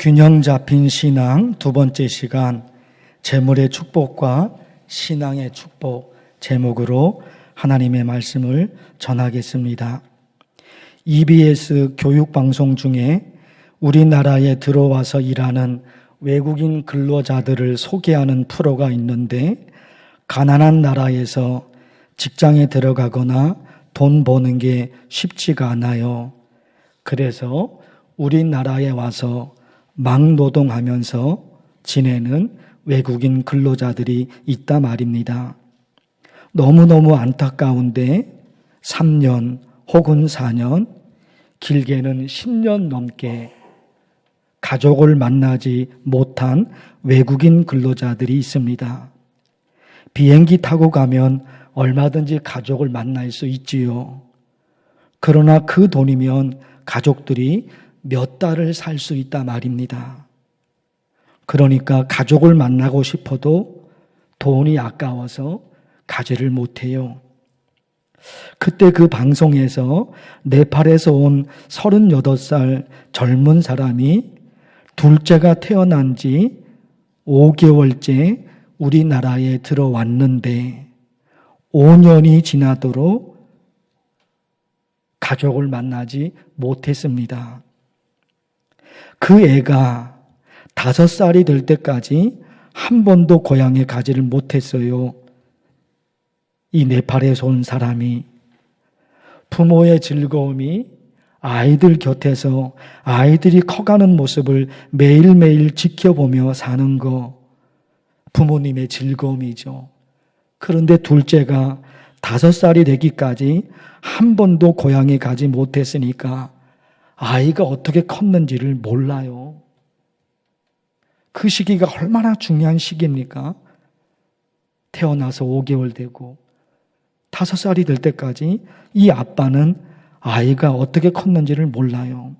균형 잡힌 신앙 두 번째 시간, 재물의 축복과 신앙의 축복 제목으로 하나님의 말씀을 전하겠습니다. EBS 교육방송 중에 우리나라에 들어와서 일하는 외국인 근로자들을 소개하는 프로가 있는데, 가난한 나라에서 직장에 들어가거나 돈 버는 게 쉽지가 않아요. 그래서 우리나라에 와서 막노동하면서 지내는 외국인 근로자들이 있다 말입니다. 너무너무 안타까운데 3년 혹은 4년, 길게는 10년 넘게 가족을 만나지 못한 외국인 근로자들이 있습니다. 비행기 타고 가면 얼마든지 가족을 만날 수 있지요. 그러나 그 돈이면 가족들이 몇 달을 살 수 있다 말입니다. 그러니까 가족을 만나고 싶어도 돈이 아까워서 가지를 못해요. 그때 그 방송에서 네팔에서 온 38살 젊은 사람이 둘째가 태어난 지 5개월째 우리나라에 들어왔는데 5년이 지나도록 가족을 만나지 못했습니다. 그 애가 5살이 될 때까지 한 번도 고향에 가지를 못했어요. 이 네팔에서 온 사람이. 부모의 즐거움이 아이들 곁에서 아이들이 커가는 모습을 매일매일 지켜보며 사는 거, 부모님의 즐거움이죠. 그런데 둘째가 5살이 되기까지 한 번도 고향에 가지 못했으니까 아이가 어떻게 컸는지를 몰라요. 그 시기가 얼마나 중요한 시기입니까? 태어나서 5개월 되고 5살이 될 때까지 이 아빠는 아이가 어떻게 컸는지를 몰라요.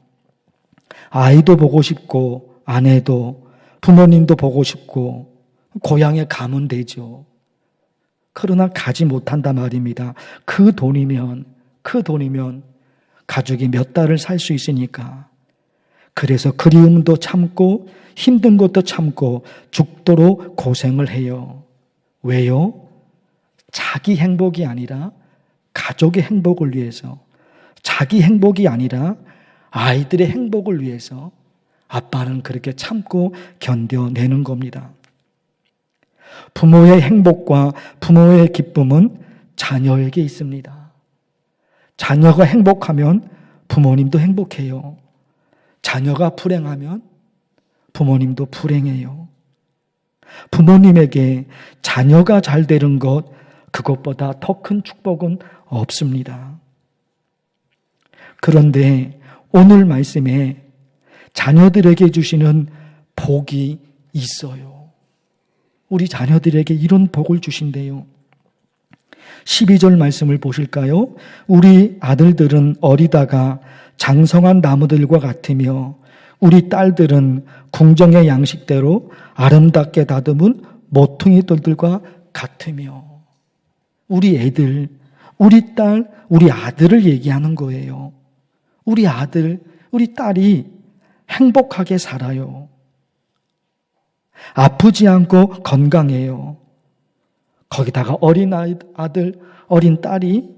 아이도 보고 싶고 아내도, 부모님도 보고 싶고 고향에 가면 되죠. 그러나 가지 못한다 말입니다. 그 돈이면 가족이 몇 달을 살 수 있으니까. 그래서 그리움도 참고 힘든 것도 참고 죽도록 고생을 해요. 왜요? 자기 행복이 아니라 가족의 행복을 위해서, 자기 행복이 아니라 아이들의 행복을 위해서 아빠는 그렇게 참고 견뎌내는 겁니다. 부모의 행복과 부모의 기쁨은 자녀에게 있습니다. 자녀가 행복하면 부모님도 행복해요. 자녀가 불행하면 부모님도 불행해요. 부모님에게 자녀가 잘 되는 것, 그것보다 더 큰 축복은 없습니다. 그런데 오늘 말씀에 자녀들에게 주시는 복이 있어요. 우리 자녀들에게 이런 복을 주신대요. 12절 말씀을 보실까요? 우리 아들들은 어리다가 장성한 나무들과 같으며 우리 딸들은 궁정의 양식대로 아름답게 다듬은 모퉁이돌들과 같으며. 우리 애들, 우리 딸, 우리 아들을 얘기하는 거예요. 우리 아들, 우리 딸이 행복하게 살아요. 아프지 않고 건강해요. 거기다가 어린 아들, 어린 딸이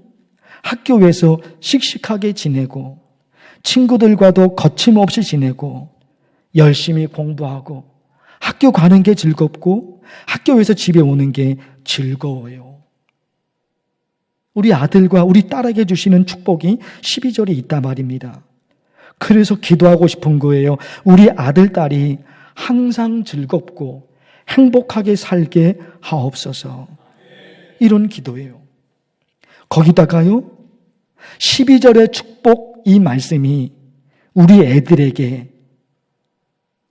학교에서 씩씩하게 지내고 친구들과도 거침없이 지내고 열심히 공부하고 학교 가는 게 즐겁고 학교에서 집에 오는 게 즐거워요. 우리 아들과 우리 딸에게 주시는 축복이 12절에 있단 말입니다. 그래서 기도하고 싶은 거예요. 우리 아들, 딸이 항상 즐겁고 행복하게 살게 하옵소서. 이런 기도예요. 거기다가요, 12절의 축복 이 말씀이 우리 애들에게,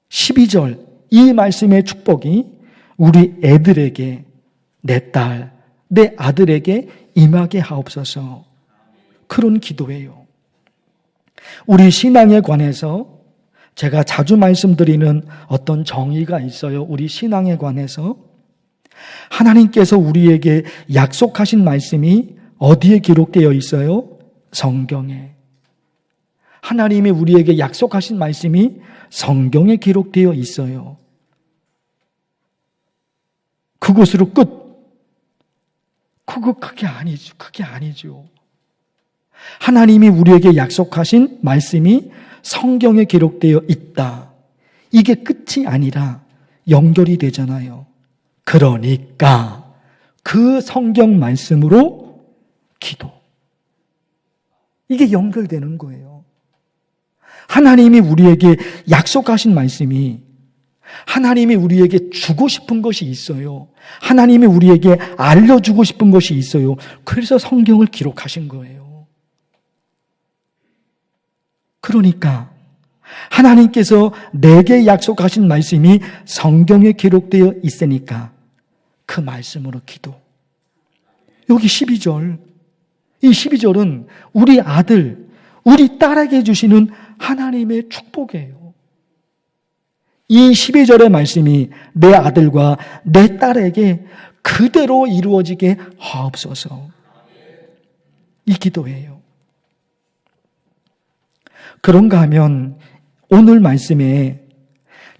12절 이 말씀의 축복이 우리 애들에게, 내 딸, 내 아들에게 임하게 하옵소서. 그런 기도예요. 우리 신앙에 관해서 제가 자주 말씀드리는 어떤 정의가 있어요. 우리 신앙에 관해서 하나님께서 우리에게 약속하신 말씀이 어디에 기록되어 있어요? 성경에. 하나님이 우리에게 약속하신 말씀이 성경에 기록되어 있어요. 그것으로 끝. 그게 아니죠. 그게 아니죠. 하나님이 우리에게 약속하신 말씀이 성경에 기록되어 있다. 이게 끝이 아니라 연결이 되잖아요. 그러니까 그 성경 말씀으로 기도. 이게 연결되는 거예요. 하나님이 우리에게 약속하신 말씀이, 하나님이 우리에게 주고 싶은 것이 있어요. 하나님이 우리에게 알려주고 싶은 것이 있어요. 그래서 성경을 기록하신 거예요. 그러니까 하나님께서 내게 약속하신 말씀이 성경에 기록되어 있으니까 그 말씀으로 기도. 여기 12절. 이 12절은 우리 아들, 우리 딸에게 주시는 하나님의 축복이에요. 이 12절의 말씀이 내 아들과 내 딸에게 그대로 이루어지게 하옵소서. 이 기도예요. 그런가 하면 오늘 말씀에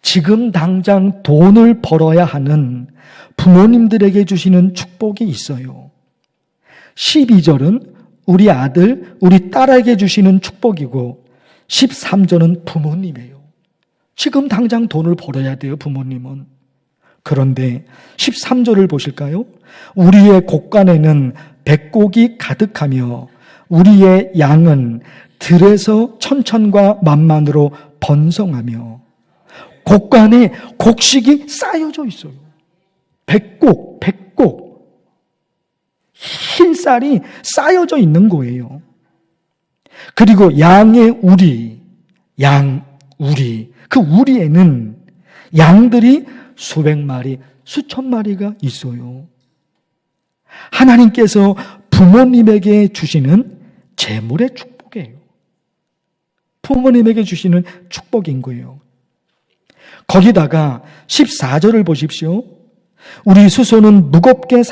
지금 당장 돈을 벌어야 하는 부모님들에게 주시는 축복이 있어요. 12절은 우리 아들, 우리 딸에게 주시는 축복이고 13절은 부모님이에요. 지금 당장 돈을 벌어야 돼요, 부모님은. 그런데 13절을 보실까요? 우리의 곳간에는 백곡이 가득하며 우리의 양은 들에서 천천과 만만으로 번성하며 곳간에 곡식이 쌓여져 있어요. 백곡. 흰 쌀이 쌓여져 있는 거예요. 그리고 양의 우리, 그 우리에는 양들이 수백 마리, 수천 마리가 있어요. 하나님께서 부모님에게 주시는 재물의 축복이에요. 부모님에게 주시는 축복인 거예요. 거기다가 14절을 보십시오. 우리 수소는 무겁게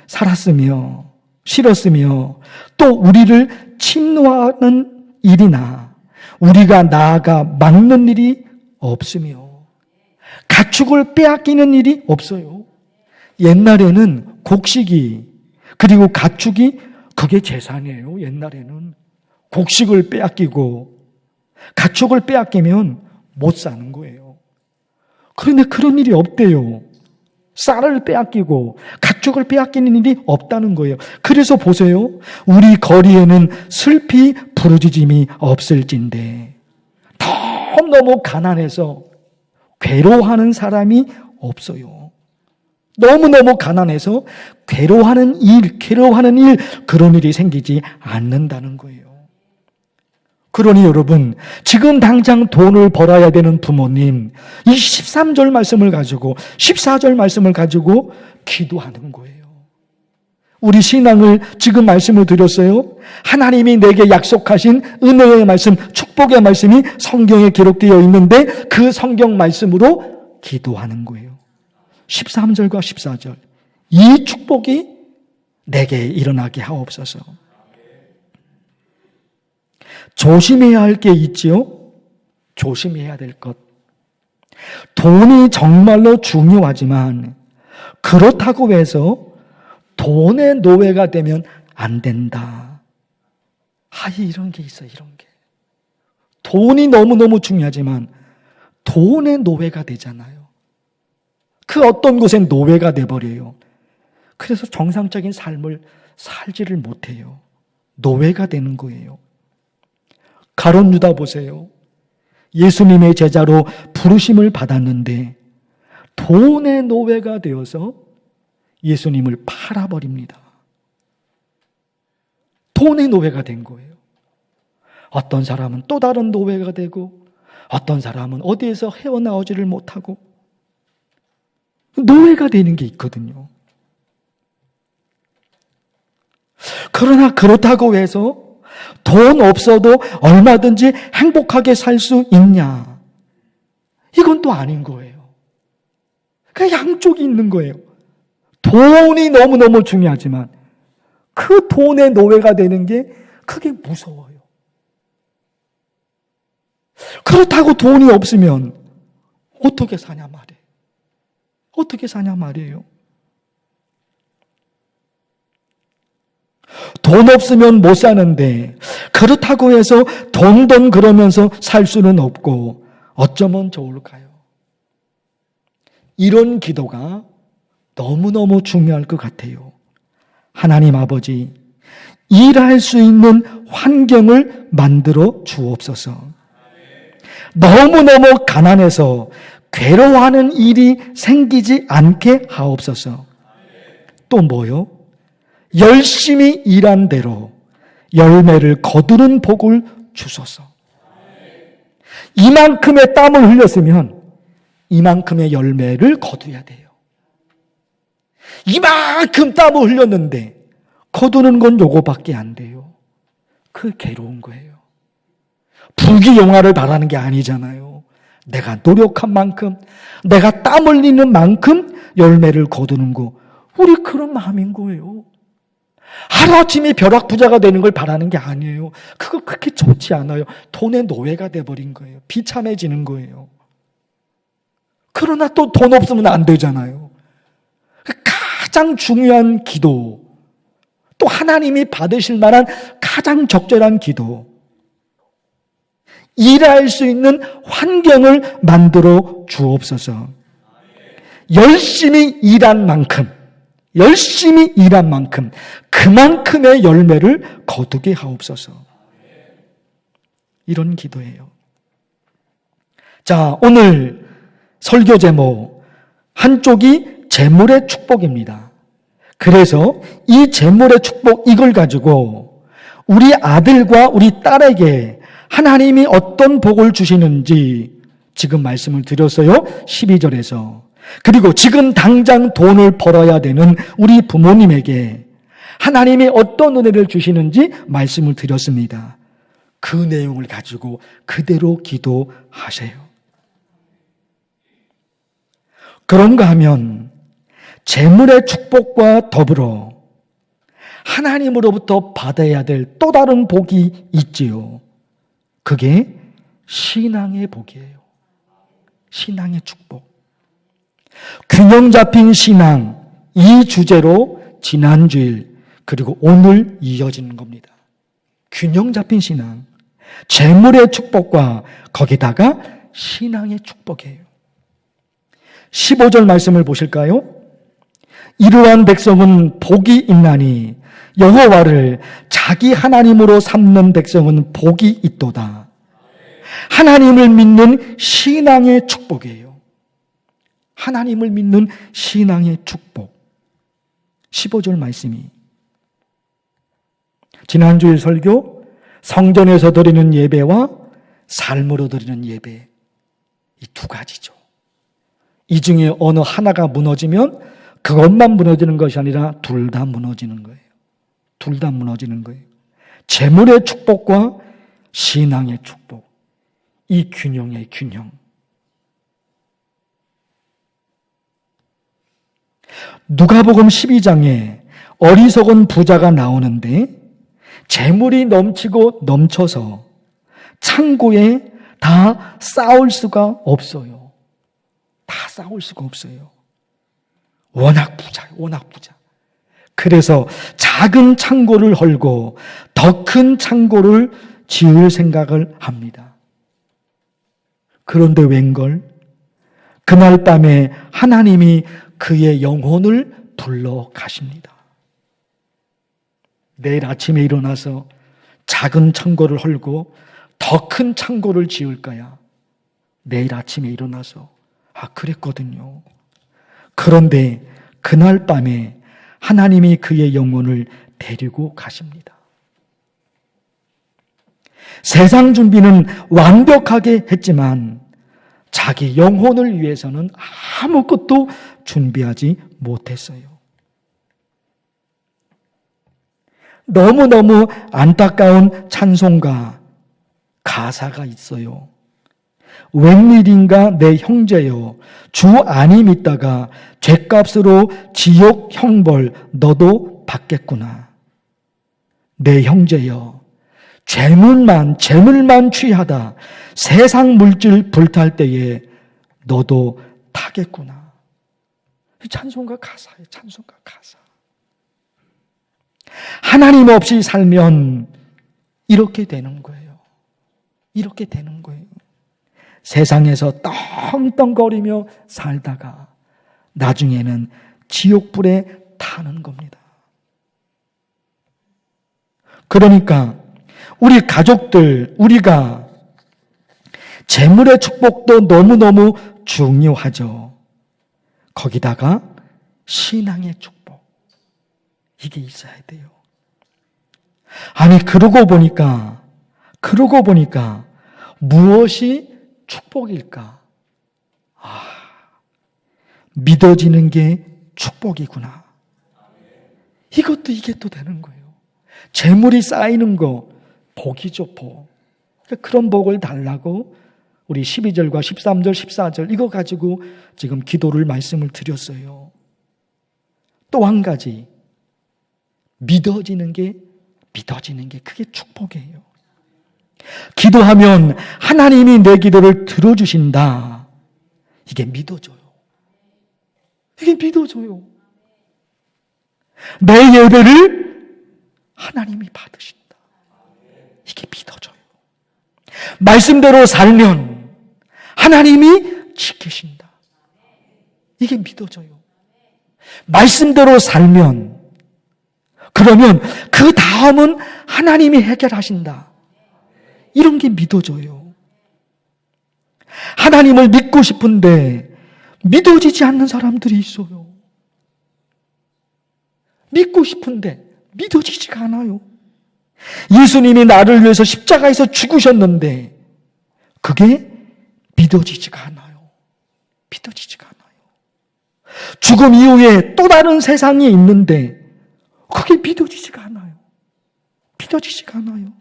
살았으며 싫었으며 또 우리를 침노하는 일이나 우리가 나아가 막는 일이 없으며 가축을 빼앗기는 일이 없어요. 옛날에는 곡식이 그리고 가축이 그게 재산이에요. 옛날에는 곡식을 빼앗기고 가축을 빼앗기면 못 사는 거예요. 그런데 그런 일이 없대요. 쌀을 빼앗기고 가축을 빼앗기는 일이 없다는 거예요. 그래서 보세요. 우리 거리에는 슬피 부르짖음이 없을진데 너무 가난해서 괴로워하는 사람이 없어요. 너무너무 가난해서 괴로워하는 일, 그런 일이 생기지 않는다는 거예요. 그러니 여러분, 지금 당장 돈을 벌어야 되는 부모님, 이 13절 말씀을 가지고 14절 말씀을 가지고 기도하는 거예요. 우리 신앙을 지금 말씀을 드렸어요. 하나님이 내게 약속하신 은혜의 말씀, 축복의 말씀이 성경에 기록되어 있는데 그 성경 말씀으로 기도하는 거예요. 13절과 14절. 이 축복이 내게 일어나게 하옵소서. 조심해야 할 게 있지요? 조심해야 될 것. 돈이 정말로 중요하지만 그렇다고 해서 돈의 노예가 되면 안 된다. 이런 게 있어요, 이런 게. 돈이 너무너무 중요하지만 돈의 노예가 되잖아요. 그 어떤 곳엔 노예가 돼버려요. 그래서 정상적인 삶을 살지를 못해요. 노예가 되는 거예요. 가룟 유다 보세요. 예수님의 제자로 부르심을 받았는데 돈의 노예가 되어서 예수님을 팔아버립니다. 돈의 노예가 된 거예요. 어떤 사람은 또 다른 노예가 되고 어떤 사람은 어디에서 헤어나오지를 못하고 노예가 되는 게 있거든요. 그러나 그렇다고 해서 돈 없어도 얼마든지 행복하게 살 수 있냐? 이건 또 아닌 거예요. 그 양쪽이 있는 거예요. 돈이 너무너무 중요하지만 그 돈의 노예가 되는 게 그게 무서워요. 그렇다고 돈이 없으면 어떻게 사냐 말이에요. 어떻게 사냐 말이에요. 돈 없으면 못 사는데 그렇다고 해서 돈 그러면서 살 수는 없고 어쩌면 좋을까요? 이런 기도가 너무너무 중요할 것 같아요. 하나님 아버지, 일할 수 있는 환경을 만들어 주옵소서. 너무너무 가난해서 괴로워하는 일이 생기지 않게 하옵소서. 또 뭐요? 열심히 일한 대로 열매를 거두는 복을 주소서. 이만큼의 땀을 흘렸으면 이만큼의 열매를 거둬야 돼요. 이만큼 땀을 흘렸는데 거두는 건 요거밖에 안 돼요. 그 괴로운 거예요. 부귀영화를 바라는 게 아니잖아요. 내가 노력한 만큼, 내가 땀 흘리는 만큼 열매를 거두는 거. 우리 그런 마음인 거예요. 하루아침에 벼락부자가 되는 걸 바라는 게 아니에요. 그거 그렇게 좋지 않아요. 돈의 노예가 돼버린 거예요. 비참해지는 거예요. 그러나 또 돈 없으면 안 되잖아요. 가장 중요한 기도, 또 하나님이 받으실 만한 가장 적절한 기도, 일할 수 있는 환경을 만들어 주옵소서. 열심히 일한 만큼 그만큼의 열매를 거두게 하옵소서. 이런 기도예요. 자, 오늘 설교 제목 한쪽이 재물의 축복입니다. 그래서 이 재물의 축복, 이걸 가지고 우리 아들과 우리 딸에게 하나님이 어떤 복을 주시는지 지금 말씀을 드렸어요. 12절에서. 그리고 지금 당장 돈을 벌어야 되는 우리 부모님에게 하나님이 어떤 은혜를 주시는지 말씀을 드렸습니다. 그 내용을 가지고 그대로 기도하세요. 그런가 하면 재물의 축복과 더불어 하나님으로부터 받아야 될 또 다른 복이 있지요. 그게 신앙의 복이에요. 신앙의 축복. 균형 잡힌 신앙, 이 주제로 지난주일 그리고 오늘 이어지는 겁니다. 균형 잡힌 신앙, 재물의 축복과 거기다가 신앙의 축복이에요. 15절 말씀을 보실까요? 이러한 백성은 복이 있나니 여호와를 자기 하나님으로 삼는 백성은 복이 있도다. 하나님을 믿는 신앙의 축복이에요. 하나님을 믿는 신앙의 축복. 15절 말씀이 지난주일 설교 성전에서 드리는 예배와 삶으로 드리는 예배, 이 두 가지죠. 이 중에 어느 하나가 무너지면 그것만 무너지는 것이 아니라 둘 다 무너지는 거예요. 둘 다 무너지는 거예요. 재물의 축복과 신앙의 축복, 이 균형의 균형. 누가복음 12장에 어리석은 부자가 나오는데 재물이 넘치고 넘쳐서 창고에 다 쌓을 수가 없어요. 다 쌓을 수가 없어요. 워낙 부자. 그래서 작은 창고를 헐고 더 큰 창고를 지을 생각을 합니다. 그런데 웬걸? 그날 밤에 하나님이 그의 영혼을 불러 가십니다. 내일 아침에 일어나서 작은 창고를 헐고 더 큰 창고를 지을 거야. 내일 아침에 일어나서 그랬거든요. 그런데 그날 밤에 하나님이 그의 영혼을 데리고 가십니다. 세상 준비는 완벽하게 했지만 자기 영혼을 위해서는 아무것도 준비하지 못했어요. 너무너무 안타까운 찬송가, 가사가 있어요. 웬일인가 내 형제여, 주 안이 믿다가 죗값으로 지옥 형벌 너도 받겠구나. 내 형제여, 재물만 취하다 세상 물질 불탈 때에 너도 타겠구나. 찬송가 가사예요. 찬송가 가사. 하나님 없이 살면 이렇게 되는 거예요. 이렇게 되는 거예요. 세상에서 떵떵거리며 살다가 나중에는 지옥불에 타는 겁니다. 그러니까 우리 가족들, 우리가 재물의 축복도 너무너무 중요하죠. 거기다가 신앙의 축복, 이게 있어야 돼요. 아니 그러고 보니까 무엇이 축복일까? 믿어지는 게 축복이구나. 이것도 이게 또 되는 거예요. 재물이 쌓이는 거 복이죠, 복. 그런 복을 달라고 우리 12절과 13절, 14절 이거 가지고 지금 기도를 말씀을 드렸어요. 또 한 가지, 믿어지는 게 그게 축복이에요. 기도하면 하나님이 내 기도를 들어주신다. 이게 믿어져요. 이게 믿어져요. 내 예배를 하나님이 받으신다. 이게 믿어져요. 말씀대로 살면 하나님이 지키신다. 이게 믿어져요. 말씀대로 살면, 그러면 그 다음은 하나님이 해결하신다. 이런 게 믿어져요. 하나님을 믿고 싶은데 믿어지지 않는 사람들이 있어요. 믿고 싶은데 믿어지지가 않아요. 예수님이 나를 위해서 십자가에서 죽으셨는데 그게 믿어지지가 않아요. 믿어지지가 않아요. 죽음 이후에 또 다른 세상이 있는데 그게 믿어지지가 않아요. 믿어지지가 않아요.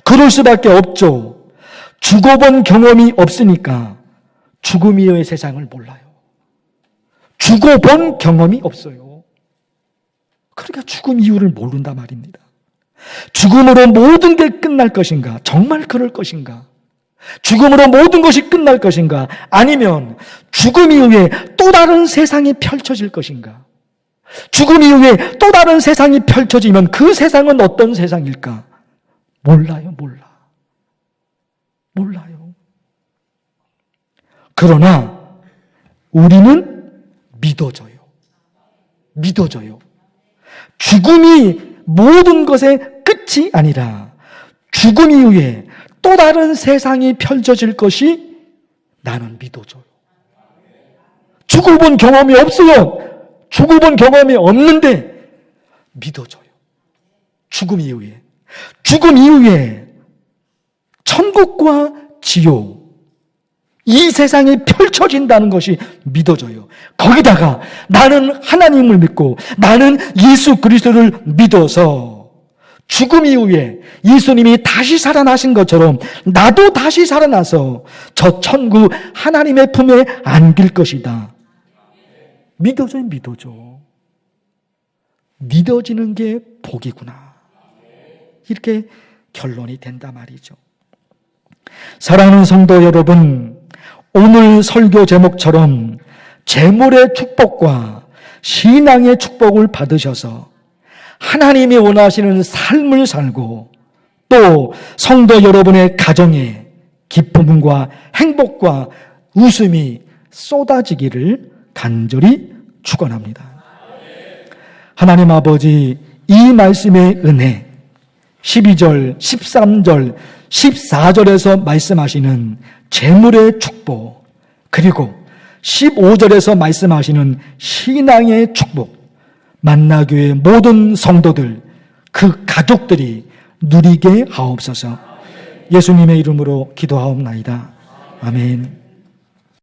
그럴 수밖에 없죠. 죽어본 경험이 없으니까 죽음 이후의 세상을 몰라요. 죽어본 경험이 없어요. 그러니까 죽음 이유를 모른단 말입니다. 죽음으로 모든 게 끝날 것인가? 정말 그럴 것인가? 죽음으로 모든 것이 끝날 것인가? 아니면 죽음 이후에 또 다른 세상이 펼쳐질 것인가? 죽음 이후에 또 다른 세상이 펼쳐지면 그 세상은 어떤 세상일까? 몰라요. 그러나 우리는 믿어져요. 죽음이 모든 것의 끝이 아니라 죽음 이후에 또 다른 세상이 펼쳐질 것이 나는 믿어져요. 죽어본 경험이 없어요. 죽어본 경험이 없는데 믿어져요. 죽음 이후에 천국과 지옥, 이 세상이 펼쳐진다는 것이 믿어져요. 거기다가 나는 하나님을 믿고 나는 예수 그리스도를 믿어서 죽음 이후에 예수님이 다시 살아나신 것처럼 나도 다시 살아나서 저 천국 하나님의 품에 안길 것이다. 믿어져요. 믿어지는 게 복이구나. 이렇게 결론이 된단 말이죠. 사랑하는 성도 여러분, 오늘 설교 제목처럼 재물의 축복과 신앙의 축복을 받으셔서 하나님이 원하시는 삶을 살고 또 성도 여러분의 가정에 기쁨과 행복과 웃음이 쏟아지기를 간절히 축원합니다. 하나님 아버지, 이 말씀의 은혜 12절, 13절, 14절에서 말씀하시는 재물의 축복, 그리고 15절에서 말씀하시는 신앙의 축복, 만나교회 모든 성도들, 그 가족들이 누리게 하옵소서. 예수님의 이름으로 기도하옵나이다. 아멘.